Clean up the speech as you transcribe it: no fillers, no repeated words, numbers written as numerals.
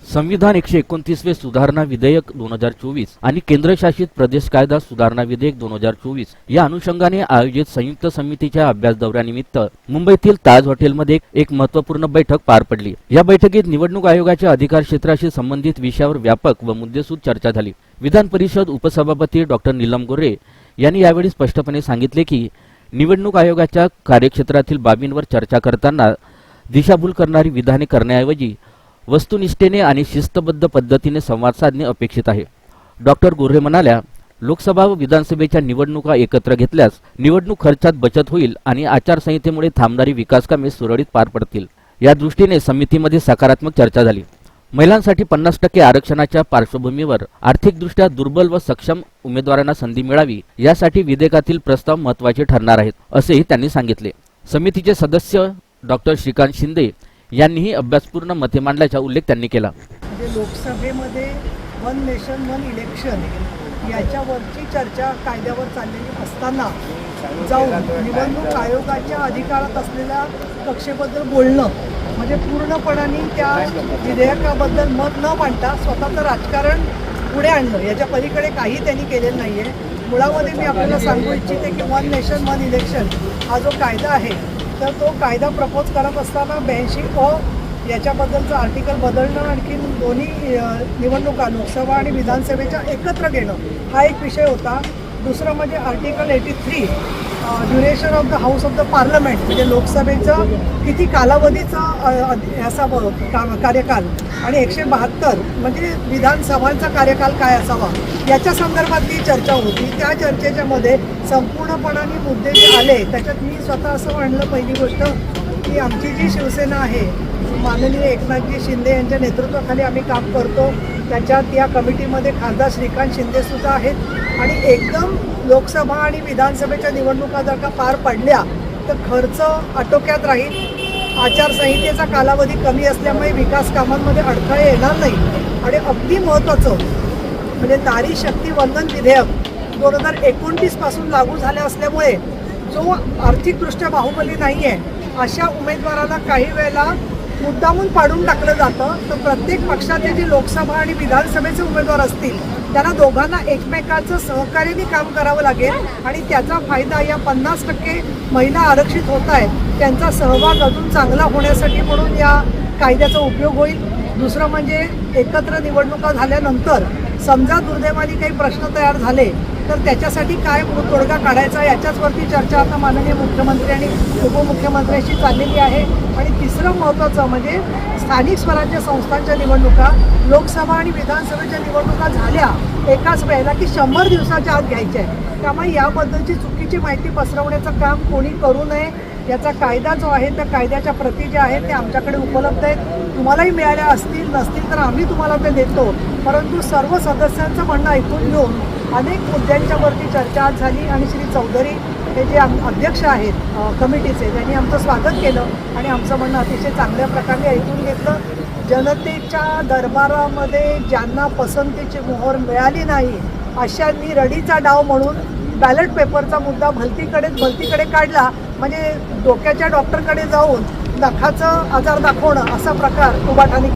संविधान 129 सुधारणा विधेयक 2024 आणि केंद्रशासित प्रदेश कायदा सुधारणा विधेयक 2024 या अनुषंगाने आयोजित संयुक्त समितीच्या अभ्यास दौऱ्यानिमित्त मुंबईतील ताज हॉटेलमध्ये एक महत्त्वपूर्ण बैठक पार पडली। या बैठकीत निवडणूक आयोगाच्या अधिकार क्षेत्राशी संबंधित विषयावर व्यापक व मुद्देसूद चर्चा झाली। विधान परिषद उपसभापती डॉक्टर नीलम गोरे यांनी यावेळी स्पष्टपणे सांगितले की निवडणूक आयोगाच्या कार्यक्षेत्रातील बाबींवर चर्चा करताना दिशाभूल करणारी विधाने करण्याऐवजी वस्तुनिष्ठेने आणि शिस्तबद्ध पद्धतीने संवाद साधणे अपेक्षित आहे। डॉक्टर गोरे म्हणाल्या, लोकसभा व विधानसभेच्या निवडणुका एकत्र घेतल्यास निवडणूक खर्चात बचत होईल आणि आचारसंहितेमुळे थांबणारी विकास कामे सुरळीत पार पडतील। या दृष्टीने समितीमध्ये सकारात्मक चर्चा झाली। महिलांसाठी 50% आरक्षणाच्या पार्श्वभूमीवर आर्थिकदृष्ट्या दुर्बल व सक्षम उमेदवारांना संधी मिळावी यासाठी विधेयकातील प्रस्ताव महत्त्वाचे ठरणार आहेत, असेही त्यांनी सांगितले। समितीचे सदस्य डॉक्टर श्रीकांत शिंदे यांनीही अभ्यासपूर्ण मते मांडल्याचा उल्लेख त्यांनी केला। लोकसभेमध्ये वन नेशन वन इलेक्शन याच्यावरची चर्चा कायद्यावर चाललेली असताना जाऊन निवडणूक आयोगाच्या अधिकारात असलेल्या कक्षेबद्दल बोलणं म्हणजे पूर्णपणाने त्या विधेयकाबद्दल मत न मांडता स्वतःचं राजकारण पुढे आणणं, याच्या पलीकडे काही त्यांनी केलेलं नाही आहे। मुळामध्ये मी आपल्याला सांगू इच्छिते की वन नेशन वन इलेक्शन हा जो कायदा आहे तर तो कायदा प्रपोज करत असताना 82 याच्याबद्दलचं आर्टिकल बदलणं, आणखीन दोन्ही निवडणुका लोकसभा आणि विधानसभेच्या एकत्र घेणं हा एक विषय होता। दुसरं म्हणजे article 83 duration of the house of the parliament म्हणजे लोकसभेचं किती कालावधीचा असावं कार्यकाल आणि 172 म्हणजे विधानसभांचा कार्यकाल काय असावा याच्या संदर्भातली चर्चा होती। त्या चर्चेच्या मध्ये संपूर्णपणाने मुद्दे जे आले त्याच्यात मी स्वतः असं म्हणलं, पहिली गोष्ट की आमची जी शिवसेना आहे माननीय एकनाथजी शिंदे यांच्या नेतृत्वाखाली आम्ही काम करतो, त्याच्यात या कमिटीमध्ये खासदार श्रीकांत शिंदे सुद्धा आहेत आणि एकदम लोकसभा आणि विधानसभेच्या निवडणुका जर का पार पडल्या तर खर्च आटोक्यात राहील, आचारसंहितेचा कालावधी कमी असल्यामुळे विकास कामांमध्ये अडथळे येणार नाही आणि अगदी महत्त्वाचं म्हणजे नारी शक्ती वंदन विधेयक 2029 पासून लागू झाले असल्यामुळे जो आर्थिकदृष्ट्या बाहुबली नाही आहे अशा उमेदवाराला काही वेळेला मुद्दामून पाडून टाकलं जातं। तर प्रत्येक पक्षाचे जे लोकसभा आणि विधानसभेचे उमेदवार असतील त्यांना दोघांना एकमेकांचं सहकार्याने काम करावं लागेल आणि त्याचा फायदा या 50% महिला आरक्षित होत आहेत त्यांचा सहभाग अजून चांगला होण्यासाठी म्हणून या कायद्याचा उपयोग होईल। दुसरं म्हणजे एकत्र निवडणुका झाल्यानंतर समजा दुर्दैवाने काही प्रश्न तयार झाले तर त्याच्यासाठी काय तोडगा काढायचा याच्याचवरती चर्चा आता माननीय मुख्यमंत्री आणि उपमुख्यमंत्र्यांशी चाललेली आहे। आणि तिसरं महत्त्वाचं म्हणजे स्थानिक स्वराज्य संस्थांच्या निवडणुका लोकसभा आणि विधानसभेच्या निवडणुका झाल्या एकाच वेळेला की 100 दिवसाच्या आत घ्यायच्या आहे, त्यामुळे याबद्दलची चुकीची माहिती पसरवण्याचं काम कोणी करू नये। याचा कायदा जो आहे त्या कायद्याच्या प्रती ज्या आहेत त्या आमच्याकडे उपलब्ध आहेत, तुम्हालाही मिळाल्या असतील, नसतील तर आम्ही तुम्हाला ते देतो। परंतु सर्व सदस्यांचं म्हणणं ऐकून घेऊन अनेक मुद्द्यांच्यावरती चर्चा आज झाली आणि श्री चौधरी हे जे अध्यक्ष आहेत कमिटीचे त्यांनी आमचं स्वागत केलं आणि आमचं म्हणणं अतिशय चांगल्या प्रकारे ऐकून घेतलं। जनतेच्या दरबारामध्ये ज्यांना पसंतीची मोहर मिळाली नाही अशांनी रडीचा डाव म्हणून बॅलेट पेपरचा मुद्दा भलतीकडे काढला, म्हणजे डोक्याच्या डॉक्टरकडे जाऊन नखाचं आजार दाखवणं असा प्रकार उभाठाने